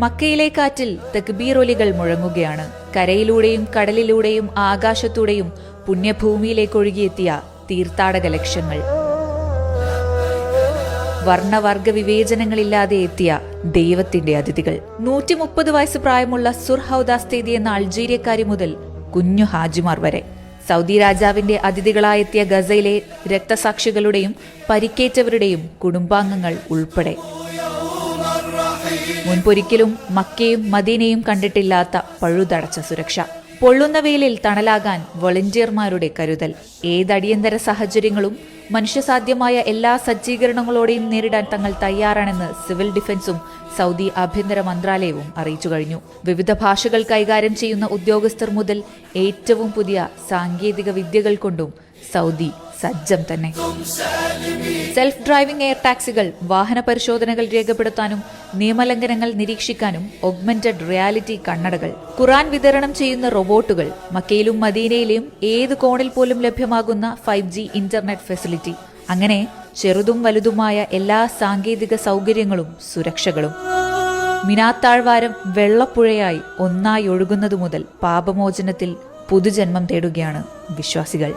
മക്കയിലെ കാറ്റിൽ തക്ബീറൊലികൾ മുഴങ്ങുകയാണ്. കരയിലൂടെയും കടലിലൂടെയും ആകാശത്തൂടെയും പുണ്യഭൂമിയിലേക്കൊഴുകിയെത്തിയ തീർത്ഥാടക ലക്ഷങ്ങൾ. വർണ്ണവർഗ വിവേചനങ്ങളില്ലാതെ എത്തിയ ദൈവത്തിന്റെ അതിഥികൾ. 130 വയസ്സ് പ്രായമുള്ള സുർഹൌദാസ്തേദി എന്ന അൾജീരിയക്കാരി മുതൽ കുഞ്ഞു ഹാജിമാർ വരെ സൗദി രാജാവിന്റെ അതിഥികളായെത്തിയ ഗസയിലെ രക്തസാക്ഷികളുടെയും പരിക്കേറ്റവരുടെയും കുടുംബാംഗങ്ങൾ ഉൾപ്പെടെ. മുൻപൊരിക്കലും മക്കയും മദീനയും കണ്ടിട്ടില്ലാത്ത പഴുതടച്ച സുരക്ഷ. പൊള്ളുന്ന വെയിലിൽ തണലാകാൻ വോളണ്ടിയർമാരുടെ കരുതൽ. ഏതടിയന്തര സാഹചര്യങ്ങളും മനുഷ്യസാധ്യമായ എല്ലാ സജ്ജീകരണങ്ങളോടെയും നേരിടാൻ തങ്ങൾ തയ്യാറാണെന്ന് സിവിൽ ഡിഫൻസും സൗദി ആഭ്യന്തര മന്ത്രാലയവും അറിയിച്ചു കഴിഞ്ഞു. വിവിധ ഭാഷകൾ കൈകാര്യം ചെയ്യുന്ന ഉദ്യോഗസ്ഥർ മുതൽ ഏറ്റവും പുതിയ സാങ്കേതിക വിദ്യകൾ കൊണ്ടും സൗദി സജ്ജം തന്നെ. സെൽഫ് ഡ്രൈവിംഗ് എയർ ടാക്സികൾ, വാഹന പരിശോധനകൾ രേഖപ്പെടുത്താനും നിയമലംഘനങ്ങൾ നിരീക്ഷിക്കാനും ഓഗ്മെന്റഡ് റിയാലിറ്റി കണ്ണടകൾ, ഖുറാൻ വിതരണം ചെയ്യുന്ന റോബോട്ടുകൾ, മക്കയിലും മദീനയിലെയും ഏത് കോണിൽ പോലും ലഭ്യമാകുന്ന 5G ഇന്റർനെറ്റ് ഫെസിലിറ്റി, അങ്ങനെ ചെറുതും വലുതുമായ എല്ലാ സാങ്കേതിക സൗകര്യങ്ങളും സുരക്ഷകളും. മിനാത്താഴ്വാരം വെള്ളപ്പുഴയായി ഒന്നായി ഒഴുകുന്നതു മുതൽ പാപമോചനത്തിൽ പുതുജന്മം തേടുകയാണ് വിശ്വാസികൾ.